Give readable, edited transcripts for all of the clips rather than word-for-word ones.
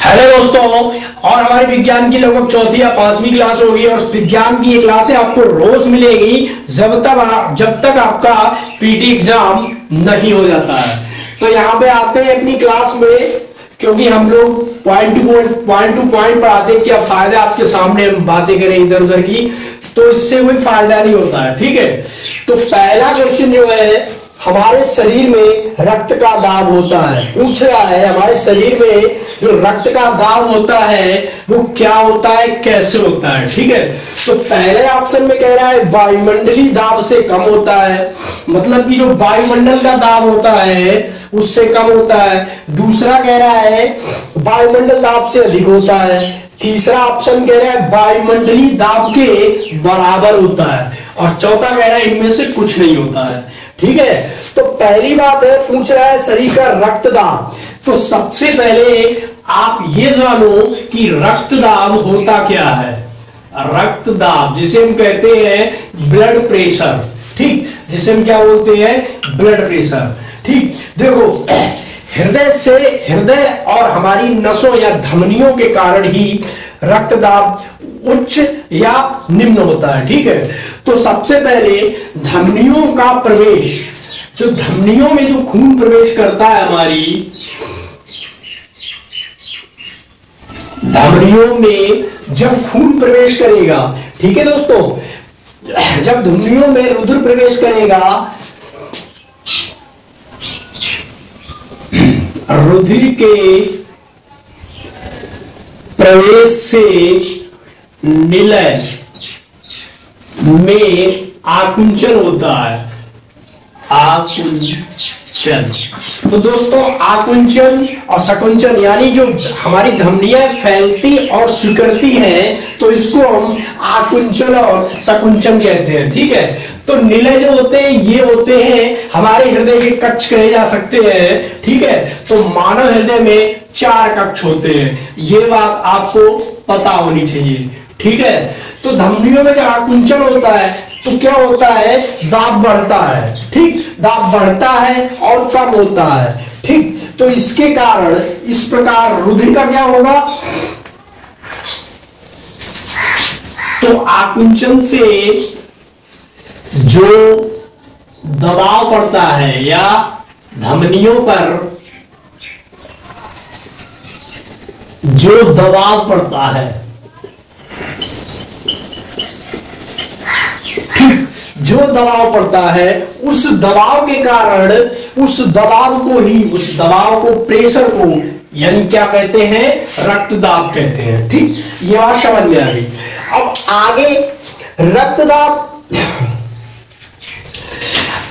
Hello दोस्तों, और हमारी विज्ञान की लगभग चौथी या पांचवी क्लास होगी और विज्ञान की ये क्लासें आपको रोज मिलेगी जब तक आपका पीटी एग्जाम नहीं हो जाता है। तो यहाँ पे आते हैं अपनी क्लास में, क्योंकि हम लोग पॉइंट टू पॉइंट पढ़ाते हैं। क्या फायदा आपके सामने हम बातें करें इधर उधर की, तो इससे कोई फायदा नहीं होता है। ठीक है, तो पहला क्वेश्चन जो है, हमारे शरीर में रक्त का दाब होता है, पूछ रहा है हमारे शरीर में जो रक्त का दाब होता है वो क्या होता है, कैसे होता है। ठीक है, तो पहले ऑप्शन में कह रहा है वायुमंडलीय दाब से कम होता है, मतलब कि जो वायुमंडल का दाब होता है उससे कम होता है। दूसरा कह रहा है वायुमंडल दाब से अधिक होता है। तीसरा ऑप्शन कह रहा है वायुमंडलीय दाब के बराबर होता है। और चौथा कह रहा है इनमें से कुछ नहीं होता है। ठीक है, तो पहली बात है, पूछ रहा है शरीर का रक्तदाब। तो सबसे पहले आप ये जानो कि रक्तदाब होता क्या है। रक्तदाब जिसे हम कहते हैं ब्लड प्रेशर, ठीक, जिसे हम क्या बोलते हैं, ब्लड प्रेशर। ठीक, देखो हृदय और हमारी नसों या धमनियों के कारण ही रक्तदाब उच्च या निम्न होता है। ठीक है, तो सबसे पहले धमनियों का प्रवेश, जो धमनियों में जो खून प्रवेश करता है, हमारी धमनियों में जब खून प्रवेश करेगा, ठीक है दोस्तों, जब धमनियों में रुधिर प्रवेश करेगा, रुधिर के प्रवेश से निलय में आकुंचन होता है। आकुंचन, तो दोस्तों आकुंचन और सकुंचन यानी जो हमारी धमनियां फैलती और सिकुड़ती हैं, तो इसको हम आकुंचन और सकुंचन कहते हैं। ठीक है, तो निलय जो होते हैं ये होते हैं हमारे हृदय के कक्ष कहे जा सकते हैं। ठीक है, तो मानव हृदय में 4 कक्ष होते हैं, ये बात आपको पता होनी चाहिए। ठीक है, तो धमनियों में जब आकुंचन होता है तो क्या होता है, दाब बढ़ता है। ठीक, दाब बढ़ता है और कम होता है। ठीक, तो इसके कारण इस प्रकार रुधिर का क्या होगा, तो आकुंचन से जो दबाव पड़ता है या धमनियों पर जो दबाव पड़ता है, जो दबाव पड़ता है, उस दबाव के कारण उस दबाव को प्रेशर को यानी क्या कहते हैं, रक्तदाब कहते हैं। ठीक, ये बात समझ में आ गई। अब आगे रक्तदाब,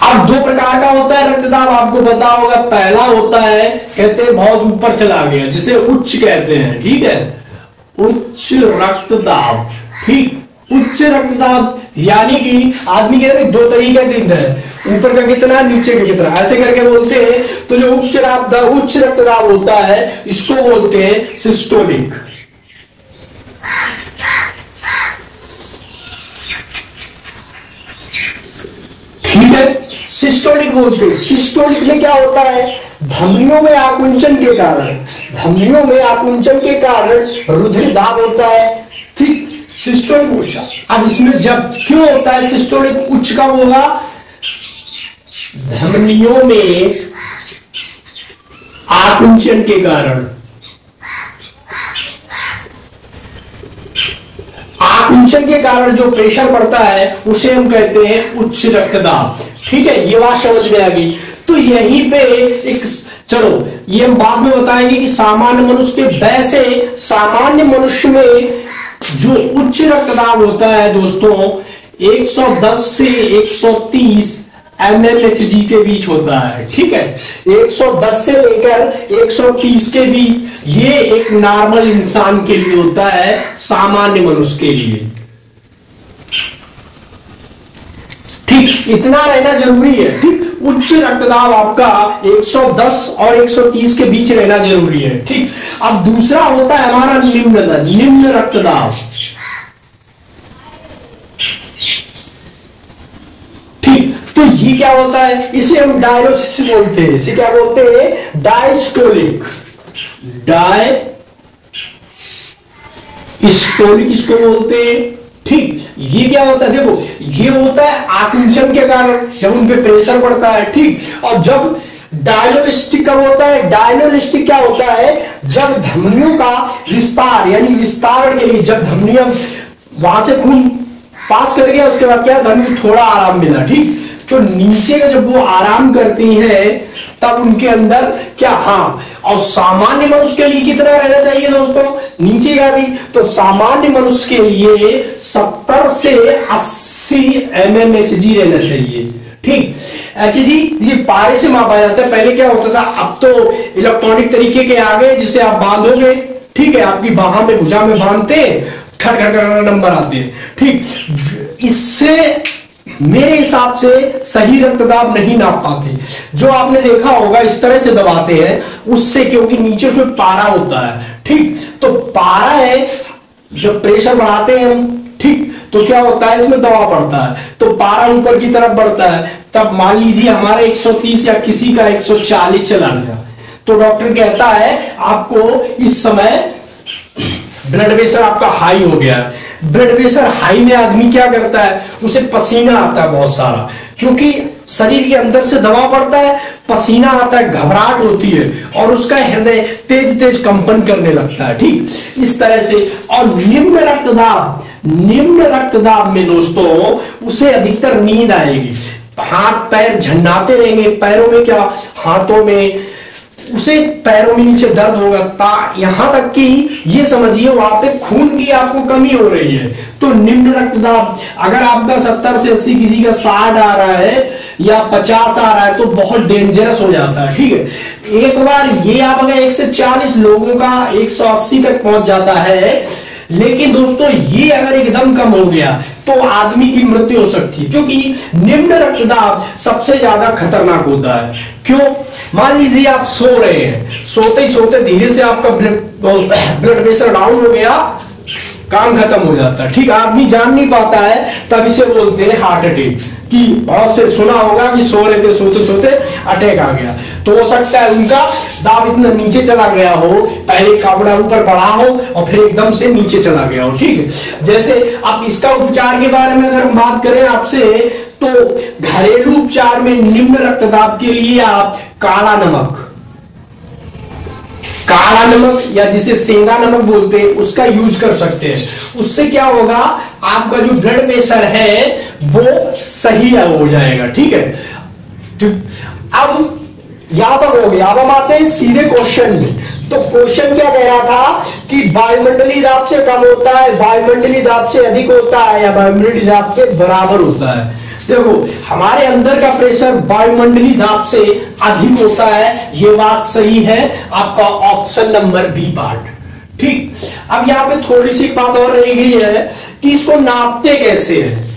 अब 2 प्रकार का होता है रक्तदाब, आपको पता होगा। पहला होता है, कहते हैं बहुत ऊपर चला गया, जिसे उच्च कहते हैं। ठीक है, उच्च रक्तदाब। ठीक, उच्च रक्तदाब यानी कि आदमी कहते हैं 2 तरीके हैं, ऊपर का कितना, नीचे का कितना, ऐसे करके बोलते हैं। तो जो उच्च रक्तदाब होता है इसको बोलते हैं सिस्टोलिक। ठीक है, सिस्टोलिक बोलते हैं। सिस्टोलिक में क्या होता है, धमनियों में आकुंचन के कारण रुधिर दाब होता है। ठीक, सिस्टोलिक उच्च। अब इसमें जब क्यों होता है सिस्टोलिक उच्च, कब होगा, धमनियों में आकुंचन के कारण, जो प्रेशर पड़ता है उसे हम कहते हैं उच्च रक्तदाब। ठीक है, ये बात समझ में आ गई। तो यहीं पे एक, चलो ये हम बाद में बताएंगे कि सामान्य मनुष्य के, वैसे सामान्य मनुष्य में जो उच्च रक्तदाब होता है दोस्तों 110 से 130 mmHg के बीच होता है। ठीक है, 110 से लेकर 130 के बीच, ये एक नॉर्मल इंसान के लिए होता है, सामान्य मनुष्य के लिए। ठीक, इतना रहना जरूरी है। ठीक, उच्च रक्तदाब आपका 110 और 130 के बीच रहना जरूरी है। ठीक, अब दूसरा होता है हमारा निम्न रक्तदाब। ठीक, तो ये क्या होता है, इसे हम डायरोसिस बोलते हैं। इसे क्या बोलते हैं, डायस्टोलिक। स्टोलिक इसको बोलते हैं। ठीक, ये क्या होता है, देखो ये होता है आकुंचन के कारण जब उन पे प्रेशर पड़ता है। ठीक, और जब डायनोलिस्टिक कब होता है, डायनोलिस्टिक क्या होता है, जब धमनियों का विस्तार यानी विस्तारण के लिए जब धमनियां वहां से खून पास कर गया, उसके बाद क्या धमनी थोड़ा आराम मिला। ठीक, तो नीचे का जब वो आराम करती है तब उनके अंदर क्या, हाँ, और सामान्य मनुष्य के लिए कितना रहना चाहिए दोस्तों, नीचे का भी, तो सामान्य मनुष्य के लिए 70 से 80 mmHg रहना चाहिए। ठीक, HG ये पारे से मापा जाता है। पहले क्या होता था, अब तो इलेक्ट्रॉनिक तरीके के आ गए जिसे आप बांधोगे, ठीक है, आपकी बाह में भुजा में बांधते खड़ खड़ खड़ नंबर आते हैं। ठीक, इससे मेरे हिसाब से सही रक्तदाब नहीं नाप पाते। जो आपने देखा होगा इस तरह से दबाते हैं उससे, क्योंकि नीचे उसमें पारा होता है। ठीक, तो पारा है, जब प्रेशर बढ़ाते हैं हम, ठीक, तो क्या होता है, इसमें दबाव पड़ता है तो पारा ऊपर की तरफ बढ़ता है। तब मान लीजिए हमारा 130 या किसी का 140 चला गया, तो डॉक्टर कहता है आपको इस समय ब्लड प्रेशर आपका हाई हो गया है। ब्लड प्रेशर हाई में आदमी क्या करता है, उसे पसीना आता है बहुत सारा, क्योंकि शरीर के अंदर से दबाव पड़ता है, पसीना आता है, घबराहट होती है और उसका हृदय तेज तेज कंपन करने लगता है। ठीक, इस तरह से। और निम्न रक्तदाब में दोस्तों उसे अधिकतर नींद आएगी, हाथ पैर झंडाते रहेंगे, पैरों में क्या, हाथों में, उसे पैरों में नीचे दर्द होगा, यहां तक कि ये समझिए वहां पे खून की आपको कमी हो रही है। तो निम्न रक्तदाब अगर आपका 70 से 80, किसी का 60 आ रहा है या 50 आ रहा है तो बहुत डेंजरस हो जाता है। ठीक है, एक बार ये आप अगर 1 से 40 लोगों का 180 तक पहुंच जाता है, लेकिन दोस्तों ये अगर एकदम कम हो गया तो आदमी की मृत्यु हो सकती है, क्योंकि निम्न रक्तदाब सबसे ज्यादा खतरनाक होता है। क्यों, मान लीजिए आप सो रहे हैं, सोते ही सोते धीरे से आपका ब्लड प्रेशर डाउन हो गया, काम खत्म हो जाता है। ठीक, आदमी जान नहीं पाता है, तब इसे बोलते हैं हार्ट अटैक। कि बहुत से सुना होगा कि सो रहे थे, सोते सोते अटैक आ गया, तो हो सकता है उनका दाब इतना नीचे चला गया हो, पहले कपड़ा ऊपर बढ़ा हो और फिर एकदम से नीचे चला गया हो। ठीक है, जैसे अब इसका उपचार के बारे में अगर हम बात करें आपसे, तो घरेलू उपचार में निम्न रक्तदाब के लिए आप काला नमक या जिसे सेंधा नमक बोलते हैं उसका यूज कर सकते हैं। उससे क्या होगा, आपका जो ब्लड प्रेशर है वो सही हो जाएगा। ठीक है, तो अब यहां तक हो गया। अब हम आते हैं सीधे क्वेश्चन में। तो क्वेश्चन क्या कह रहा था कि वायुमंडलीय दाब से कम होता है, वायुमंडलीय दाब से अधिक होता है, या वायुमंडलीय दाब के बराबर होता है। देखो, हमारे अंदर का प्रेशर वायुमंडलीय दाब से अधिक होता है, ये बात सही है, आपका ऑप्शन नंबर बी पार्ट। ठीक, अब यहां पे थोड़ी सी बात और रह गई है कि इसको नापते कैसे है।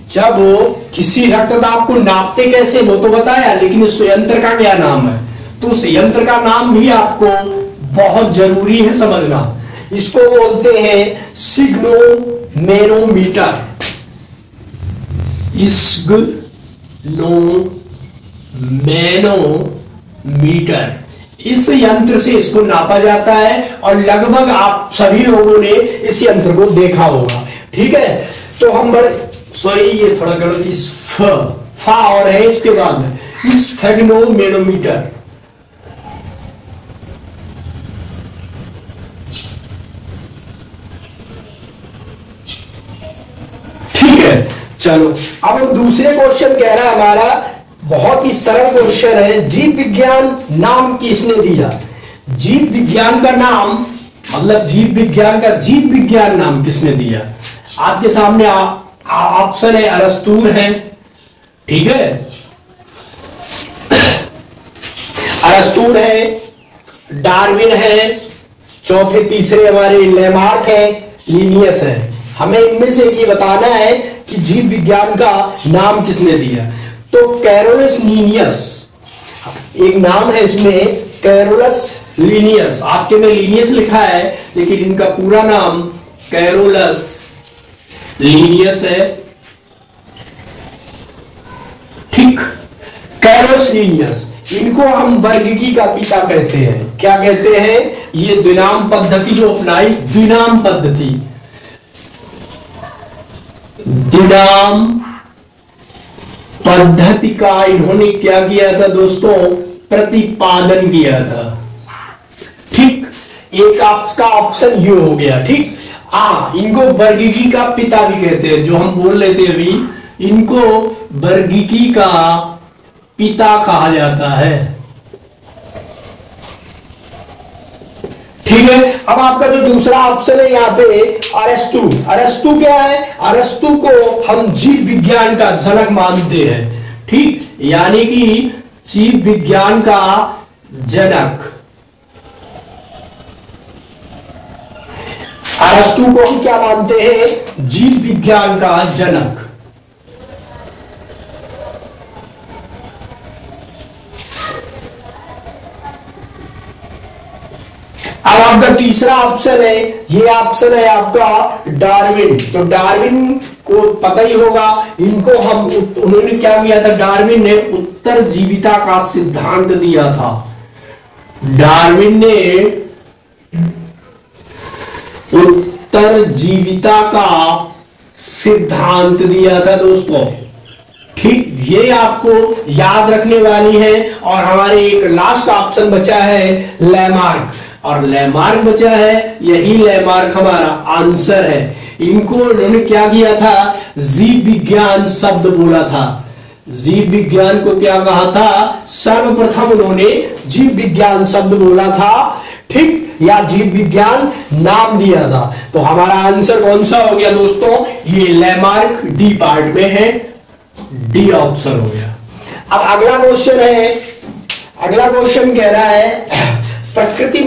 जब किसी रक्तदाब को नापते कैसे वो तो बताया, लेकिन इस यंत्र का क्या नाम है, तो उस यंत्र का नाम भी आपको बहुत जरूरी है समझना। इसको बोलते हैं सिग्नोमेरोमीटर। मैनोमीटर, इस यंत्र से इसको नापा जाता है और लगभग आप सभी लोगों ने इस यंत्र को देखा होगा। ठीक है, तो हम सॉरी ये थोड़ा गलत, इस फा और है इसके बाद इस स्फेग्नोमेरोमीटर। ठीक है, चलो अब हम दूसरे क्वेश्चन कह रहा है हमारा, बहुत ही सरल क्वेश्चन है, जीव विज्ञान नाम किसने दिया। जीव विज्ञान का नाम मतलब जीव विज्ञान नाम किसने दिया। आपके सामने ऑप्शन है, अरस्तू है, ठीक है, अरस्तू है, डार्विन है, चौथे तीसरे हमारे लेमार्क है, लिनियस है। हमें इनमें से ये बताना है कि जीव विज्ञान का नाम किसने दिया। तो कैरोलस लीनियस एक नाम है, इसमें कैरोलस लीनियस, आपके में लीनियस लिखा है लेकिन इनका पूरा नाम कैरोलस लीनियस है। ठीक, कैरोलस लीनियस इनको हम वर्गीकी का पिता कहते हैं। क्या कहते हैं? ये द्विनाम पद्धति जो अपनाई, द्विनाम पद्धति, द्विनाम पद्धति का इन्होंने क्या किया था दोस्तों? प्रतिपादन किया था। ठीक, एक आपका ऑप्शन ये हो गया। ठीक, इनको वर्गीकी का पिता भी कहते हैं, जो हम बोल रहे थे अभी, इनको वर्गीकी का पिता कहा जाता है। ठीक है, अब आपका जो दूसरा ऑप्शन है यहाँ पे अरस्तु। अरस्तु क्या है? अरस्तु को हम जीव विज्ञान का जनक मानते हैं। ठीक, यानी कि जीव विज्ञान का जनक अरस्तु को हम क्या मानते हैं? जीव विज्ञान का जनक। अब आपका तीसरा ऑप्शन है, ये ऑप्शन है आपका डार्विन। तो डार्विन को पता ही होगा, इनको हम, उन्होंने क्या किया था? डार्विन ने उत्तरजीविता का सिद्धांत दिया था। डार्विन ने उत्तरजीविता का सिद्धांत दिया था दोस्तों। ठीक, ये आपको याद रखने वाली है। और हमारे एक लास्ट ऑप्शन बचा है लैमार्क, और लैमार्क बचा है, यही लैमार्क हमारा आंसर है। इनको उन्होंने क्या किया था? जीव विज्ञान शब्द बोला था। जीव विज्ञान को क्या कहा था? सर्वप्रथम उन्होंने जीव विज्ञान शब्द बोला था। ठीक, या जीव विज्ञान नाम दिया था। तो हमारा आंसर कौन सा हो गया दोस्तों? ये लैमार्क डी पार्ट में है, डी ऑप्शन हो गया। अब अगला क्वेश्चन है, अगला क्वेश्चन कह रहा है प्रकृति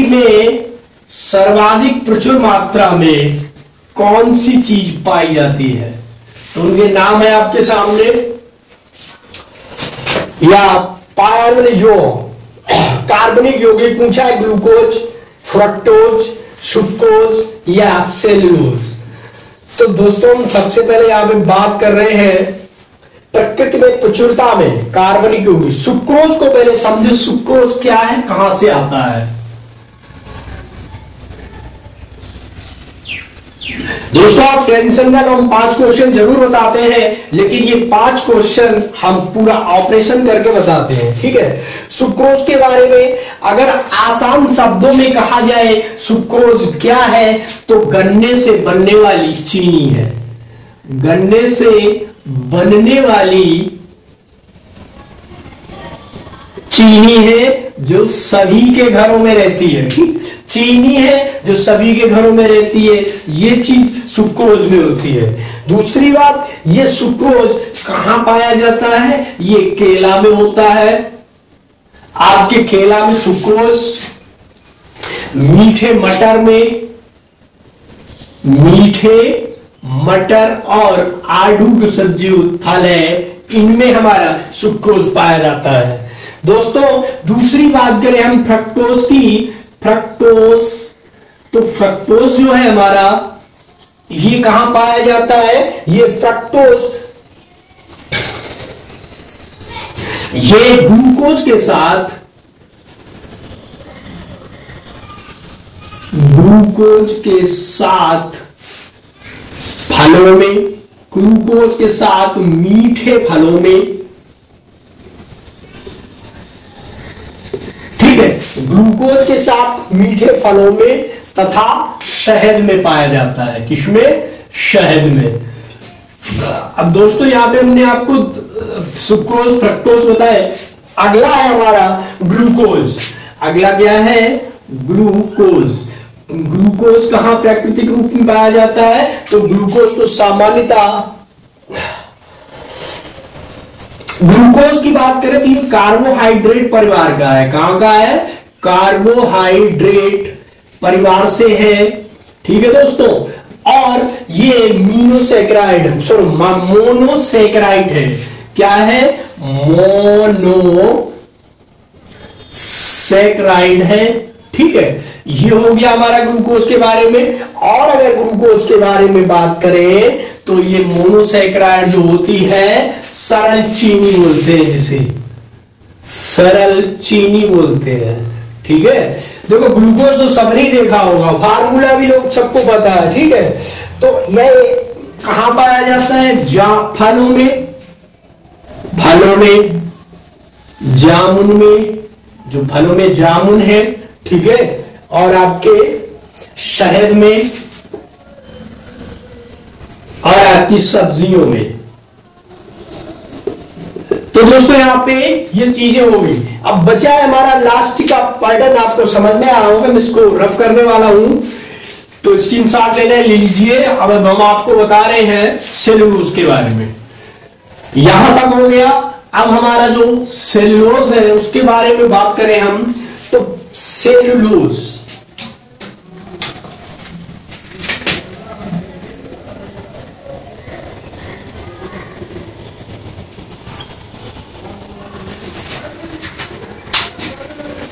में सर्वाधिक प्रचुर मात्रा में कौन सी चीज पाई जाती है? तो उनके नाम है आपके सामने, या पायल जो कार्बनिक यौगिक पूछा है, ग्लूकोज, फ्रक्टोज, सुक्रोज या सेल्यूलोज। तो दोस्तों हम सबसे पहले यहां पे बात कर रहे हैं प्रकृति में प्रचुरता में कार्बनिक यौगिक। सुक्रोज को पहले समझे, सुक्रोज क्या है, कहां से आता है। दोस्तों आप टेंशन ना लो, हम 5 क्वेश्चन जरूर बताते हैं, लेकिन ये 5 क्वेश्चन हम पूरा ऑपरेशन करके बताते हैं। ठीक है, सुक्रोज के बारे में अगर आसान शब्दों में कहा जाए सुक्रोज क्या है, तो गन्ने से बनने वाली चीनी है। गन्ने से बनने वाली चीनी है जो सभी के घरों में रहती है। चीनी है जो सभी के घरों में रहती है, ये चीज सुक्रोज में होती है। दूसरी बात, ये सुक्रोज कहां पाया जाता है? ये केला में होता है। आपके केला में सुक्रोज, मीठे मटर में, मीठे मटर और आड़ू की सब्जी फल है, इनमें हमारा सुक्रोज पाया जाता है। दोस्तों दूसरी बात करें हम फ्रक्टोज की, फ्रक्टोज, तो फ्रक्टोज जो है हमारा, ये कहां पाया जाता है? ये फ्रक्टोज, ये ग्लूकोज के साथ, ग्लूकोज के साथ फलों में, ग्लूकोज के साथ मीठे फलों में, ठीक है, ग्लूकोज के साथ मीठे फलों में तथा शहद में पाया जाता है। किसमें? शहद में। अब दोस्तों यहां पे हमने आपको सुक्रोज, फ्रक्टोज बताया। अगला है हमारा ग्लूकोज। अगला क्या है? ग्लूकोज। ग्लूकोज कहां प्राकृतिक रूप में पाया जाता है? तो ग्लूकोज तो सामान्यतः, ग्लूकोज की बात करें तो ये कार्बोहाइड्रेट परिवार का है। कहां का है? कार्बोहाइड्रेट परिवार से है। ठीक है दोस्तों, और ये मोनोसेक्राइड, सॉरी मोनोसेक्राइड है। क्या है? मोनोसेक्राइड है। ठीक है, ये हो गया हमारा ग्लूकोज के बारे में। और अगर ग्लूकोज के बारे में बात करें तो ये मोनोसेक्राइड जो होती है सरल चीनी बोलते हैं, जिसे सरल चीनी बोलते हैं। ठीक है, देखो ग्लूकोज तो सबने देखा होगा, फार्मूला भी लोग सबको पता है। ठीक है, तो यह कहां पाया जाता है? फलों में, फलों में, जामुन में, जो फलों में जामुन है, ठीक है, और आपके शहद में और आपकी सब्जियों में। तो दोस्तों यहां पे ये चीजें हो गई। अब बचा है हमारा लास्ट का पैटर्न, आपको समझ में आ होगा, मैं इसको रफ करने वाला हूं, तो स्क्रीनशॉट लेना ले लीजिए। अब हम आपको बता रहे हैं सेलुलोज के बारे में। यहां तक हो गया। अब हमारा जो सेलुलोज है उसके बारे में बात करें हम, तो सेलुलोज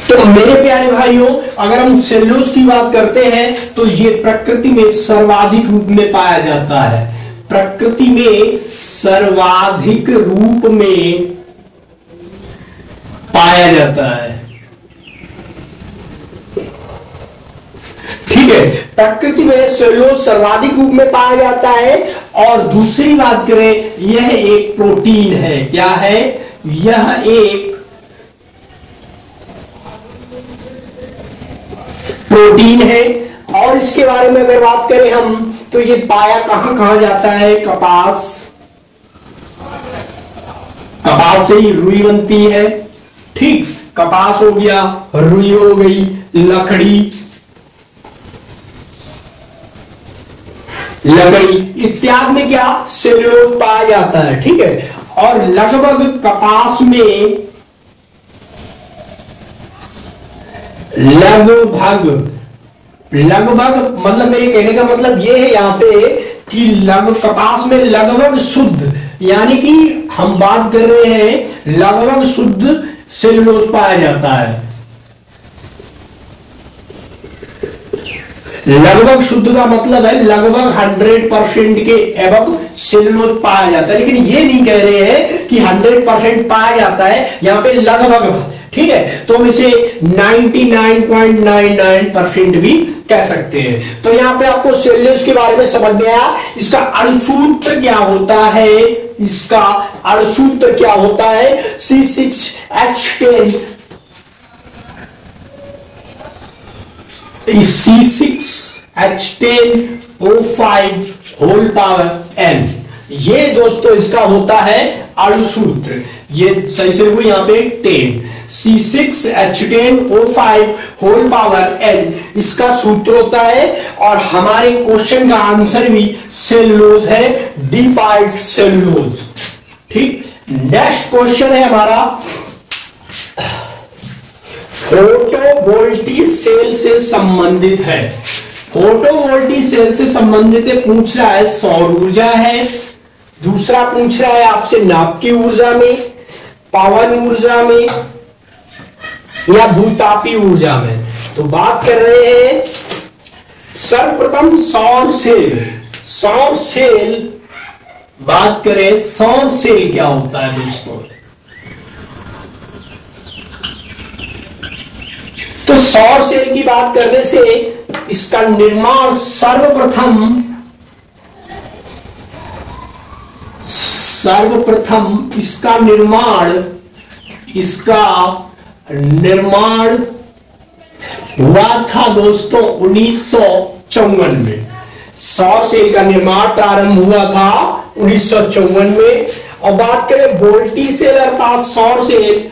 तो मेरे प्यारे भाइयों, अगर हम सेलुलोज की बात करते हैं तो ये प्रकृति में सर्वाधिक रूप में पाया जाता है। प्रकृति में सर्वाधिक रूप में पाया जाता है। ठीक है, प्रकृति में सेलुलोज सर्वाधिक रूप में पाया जाता है। और दूसरी बात करें, यह एक प्रोटीन है। क्या है? यह एक प्रोटीन है। और इसके बारे में अगर बात करें हम, तो ये पाया कहां कहां जाता है? कपास, कपास से ही रुई बनती है। ठीक, कपास हो गया, रुई हो गई, लकड़ी इत्यादि में क्या सेलुलोज पाया जाता है। ठीक है, और लगभग कपास में लगभग मतलब मेरे कहने का मतलब ये है यहां पे कि कपास में लगभग शुद्ध, यानी कि हम बात कर रहे हैं लगभग शुद्ध सेलुलोज पाया जाता है। लगभग शुद्ध का मतलब है लगभग 100% के एबव सेलुलोज पाया जाता है। लेकिन ये नहीं कह रहे हैं कि 100% पाया जाता है, यहां पे लगभग। ठीक है, तो हम इसे 99.99% भी कह सकते हैं। तो यहां पे आपको सेलुलोज के बारे में समझ में आया। इसका अणुसूत्र क्या होता है? इसका अणुसूत्र क्या होता है? C6H10 C6H10O5 whole power n। ये दोस्तों इसका होता है अणुसूत्र। ये सही से देखो यहाँ पे 10 C6H10O5 होल पावर n इसका सूत्र होता है। और हमारे क्वेश्चन का आंसर भी सेलुलोज है, डी पार्ट सेलुलोज। ठीक, नेक्स्ट क्वेश्चन है हमारा फोटोवोल्टिक सेल से संबंधित है। फोटोवोल्टिक सेल से संबंधित है, पूछ रहा है सौर ऊर्जा है, दूसरा पूछ रहा है आपसे नाभिकीय ऊर्जा में, पवन ऊर्जा में या भूतापीय ऊर्जा में। तो बात कर रहे हैं सर्वप्रथम सौर सेल। सौर सेल बात करें, सौर सेल क्या होता है दोस्तों? तो सौर सेल की बात करने से इसका निर्माण सर्वप्रथम इसका निर्माण हुआ था दोस्तों 1954 में। सौर सेल का निर्माण प्रारंभ हुआ था 1954 में। और बात करें वोल्टी सेल अर्थात सौर सेल,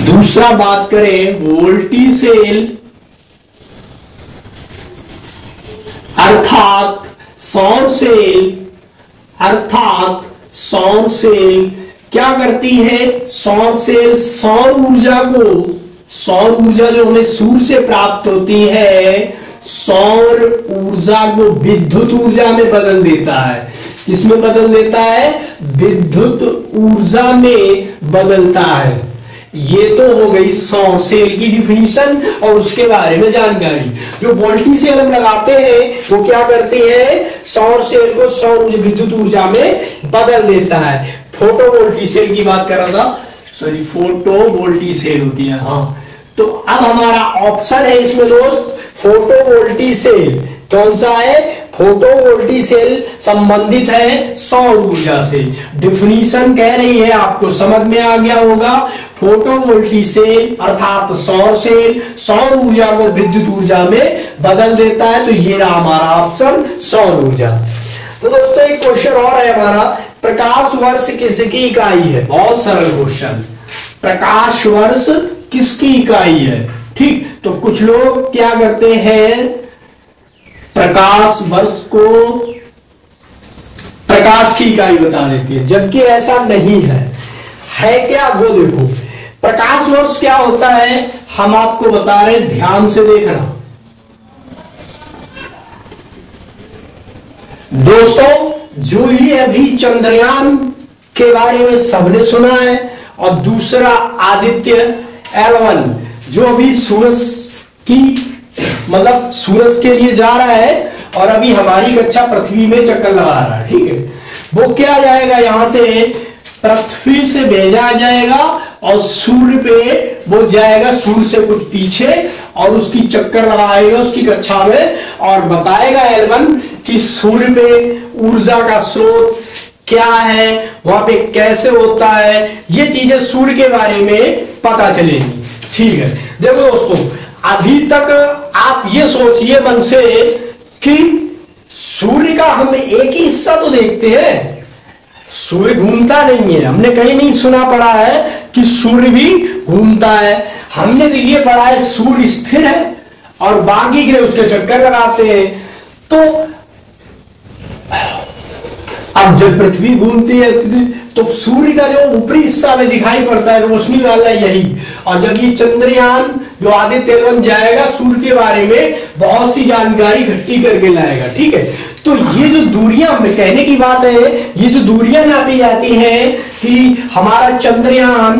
दूसरा बात करें वोल्टी सेल अर्थात सौर सेल क्या करती है? सौर सेल सौर ऊर्जा जो हमें सूर्य से प्राप्त होती है, सौर ऊर्जा को विद्युत ऊर्जा में बदल देता है। किसमें बदल देता है? विद्युत ऊर्जा में बदलता है। ये तो हो गई सौर सेल की डिफिनीशन और उसके बारे में जानकारी। जो वोल्टी सेल हम लगाते हैं वो क्या करते हैं? सौर सेल को सौर विद्युत ऊर्जा में बदल देता है। फोटोवोल्टिक सेल की बात कर रहा था, सॉरी फोटोवोल्टिक सेल होती है, हाँ। तो अब हमारा ऑप्शन है इसमें दोस्त फोटोवोल्टिक सेल। कौन सा है? फोटोवोल्टिक सेल संबंधित है सौर ऊर्जा से। डिफिनीशन कह रही है, आपको समझ में आ गया होगा। फोटोवोल्टिक सेल अर्थात सौर सेल सौर ऊर्जा को विद्युत ऊर्जा में बदल देता है। तो ये रहा हमारा ऑप्शन सौर ऊर्जा। तो दोस्तों एक क्वेश्चन और है हमारा, प्रकाश वर्ष किसकी इकाई है? बहुत सरल क्वेश्चन, प्रकाश वर्ष किसकी इकाई है? ठीक, तो कुछ लोग क्या करते हैं, प्रकाश वर्ष को प्रकाश की इकाई बता देती है, जबकि ऐसा नहीं है। है क्या वो देखो, प्रकाश वर्ष क्या होता है हम आपको बता रहे, ध्यान से देखना दोस्तों। जो ये अभी चंद्रयान के बारे में सबने सुना है, और दूसरा आदित्य L1 जो अभी सूरज की मतलब सूरज के लिए जा रहा है और अभी हमारी कक्षा पृथ्वी में चक्कर लगा रहा है, ठीक है। वो क्या जाएगा, यहां से पृथ्वी से भेजा जाएगा और सूर्य पे वो जाएगा, सूर्य से कुछ पीछे, और उसकी चक्कर लगाएगा उसकी कक्षा में और बताएगा L1 कि सूर्य पे ऊर्जा का स्रोत क्या है, वहां पे कैसे होता है, ये चीजें सूर्य के बारे में पता चलेगी, ठीक है। देखो दोस्तों, अभी तक आप ये सोचिए मन से कि सूर्य का हम एक ही हिस्सा तो देखते हैं, सूर्य घूमता नहीं है। हमने कहीं नहीं सुना पड़ा है कि सूर्य भी घूमता है। हमने तो ये पढ़ा है सूर्य स्थिर है और बाकी ग्रह उसके चक्कर लगाते हैं। तो अब जब पृथ्वी घूमती है तो सूर्य का जो ऊपरी हिस्सा में दिखाई पड़ता है रोशनी वाला यही, और जब ये चंद्रयान जो आदित्य L1 जाएगा सूर्य के बारे में बहुत सी जानकारी इकट्ठी करके लाएगा, ठीक है। तो ये जो दूरियां, कहने की बात है, ये जो दूरियां नापी जाती हैं कि हमारा चंद्रयान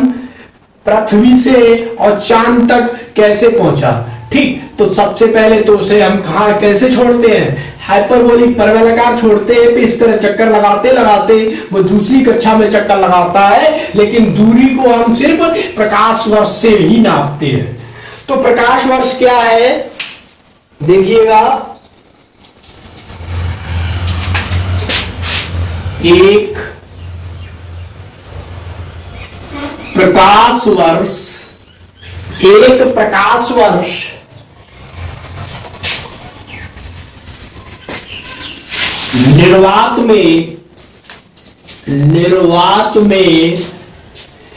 पृथ्वी से और चांद तक कैसे पहुंचा, ठीक। तो सबसे पहले तो उसे हम कहां कैसे छोड़ते हैं, हाइपरबोलिक परवलयाकार छोड़ते हैं, इस तरह चक्कर लगाते लगाते वो दूसरी कक्षा में चक्कर लगाता है, लेकिन दूरी को हम सिर्फ प्रकाश वर्ष से ही नापते हैं। तो प्रकाश वर्ष क्या है देखिएगा, एक प्रकाश वर्ष, एक प्रकाश वर्ष निर्वात में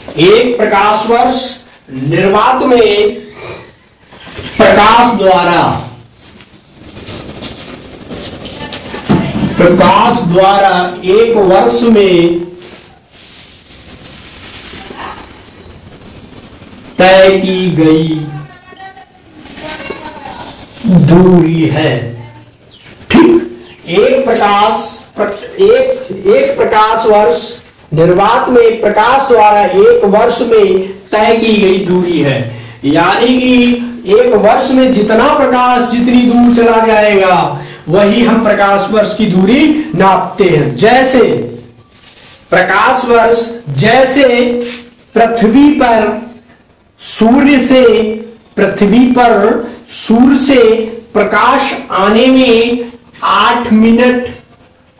एक प्रकाश वर्ष निर्वात में प्रकाश द्वारा एक वर्ष में तय की गई दूरी है, ठीक। एक प्रकाश वर्ष निर्वात में एक प्रकाश द्वारा एक वर्ष में तय की गई दूरी है। यानी कि एक वर्ष में जितना प्रकाश जितनी दूर चला जाएगा वही हम प्रकाश वर्ष की दूरी नापते हैं। जैसे प्रकाश वर्ष, जैसे पृथ्वी पर सूर्य से प्रकाश आने में 8 मिनट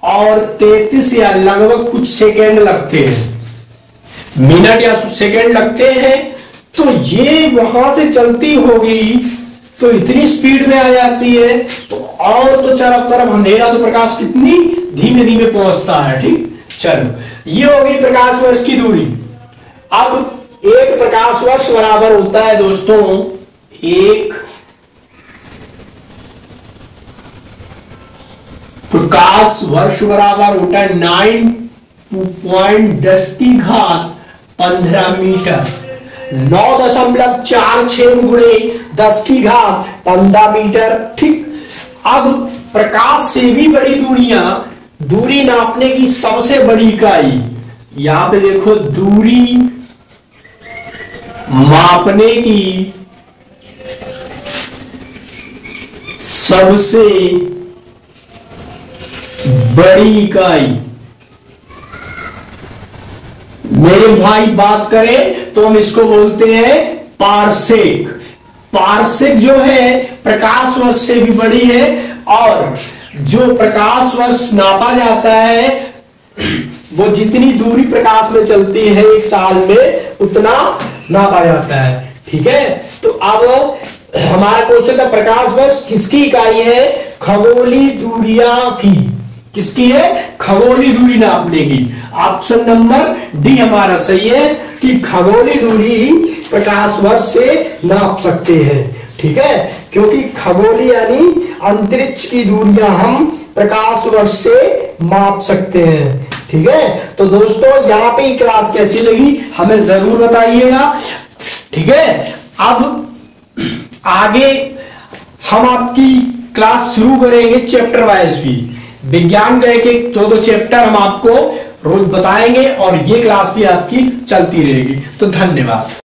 और 33 या लगभग कुछ सेकेंड लगते हैं, मिनट या सेकेंड लगते हैं। तो ये वहां से चलती होगी तो इतनी स्पीड में आ जाती है, तो और तो चारों तरफ अंधेरा, तो प्रकाश कितनी धीमे धीमे पहुंचता है, ठीक। चलो ये हो गई प्रकाश वर्ष की दूरी। अब एक प्रकाश वर्ष बराबर होता है दोस्तों, एक प्रकाश वर्ष बराबर होता है 9.10 की घात 15 मीटर, 9.46 गुणे 10 की घात 15 मीटर, ठीक। अब प्रकाश से भी बड़ी दूरी नापने की सबसे बड़ी इकाई, यहां पे देखो, दूरी मापने की सबसे बड़ी इकाई मेरे भाई बात करें तो हम इसको बोलते हैं पारसेक। पारसेक जो है प्रकाश वर्ष से भी बड़ी है, और जो प्रकाश वर्ष नापा जाता है वो जितनी दूरी प्रकाश में चलती है एक साल में उतना नापा जाता है। ठीक है, तो अब हमारा क्वेश्चन था प्रकाश वर्ष किसकी इकाई है? खगोलीय दूरियां की। किसकी है? खगोलीय दूरी नापने की। ऑप्शन नंबर डी हमारा सही है कि खगोलीय दूरी प्रकाश वर्ष से नाप सकते हैं। ठीक है, क्योंकि खगोलीय यानी अंतरिक्ष की दूरियां हम प्रकाश वर्ष से माप सकते हैं। ठीक है, तो दोस्तों यहाँ पे क्लास कैसी लगी हमें जरूर बताइएगा। ठीक है, अब आगे हम आपकी क्लास शुरू करेंगे चैप्टर वाइज भी। विज्ञान गए के दो चैप्टर हम आपको रोज बताएंगे और ये क्लास भी आपकी चलती रहेगी। तो धन्यवाद।